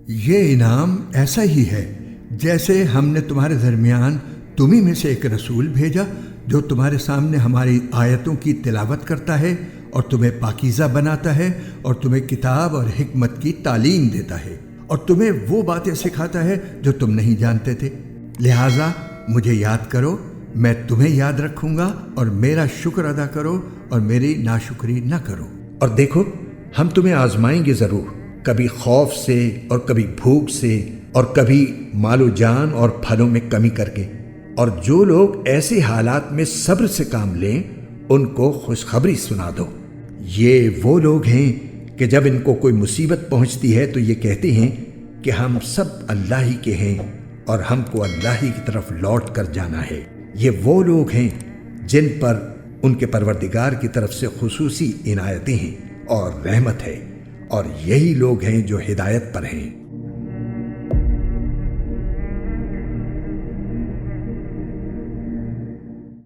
یہ انعام ایسا ہی ہے جیسے ہم نے تمہارے درمیان تمہیں میں سے ایک رسول بھیجا جو تمہارے سامنے ہماری آیتوں کی تلاوت کرتا ہے اور تمہیں پاکیزہ بناتا ہے اور تمہیں کتاب اور حکمت کی تعلیم دیتا ہے اور تمہیں وہ باتیں سکھاتا ہے جو تم نہیں جانتے تھے۔ لہٰذا مجھے یاد کرو، میں تمہیں یاد رکھوں گا، اور میرا شکر ادا کرو اور میری ناشکری نہ کرو۔ اور دیکھو، ہم تمہیں آزمائیں گے ضرور، کبھی خوف سے اور کبھی بھوک سے اور کبھی مال و جان اور پھلوں میں کمی کر کے۔ اور جو لوگ ایسے حالات میں صبر سے کام لیں ان کو خوشخبری سنا دو۔ یہ وہ لوگ ہیں کہ جب ان کو کوئی مصیبت پہنچتی ہے تو یہ کہتے ہیں کہ ہم سب اللہ ہی کے ہیں اور ہم کو اللہ ہی کی طرف لوٹ کر جانا ہے۔ یہ وہ لوگ ہیں جن پر ان کے پروردگار کی طرف سے خصوصی عنایتیں ہیں اور رحمت ہے، اور یہی لوگ ہیں جو ہدایت پر ہیں۔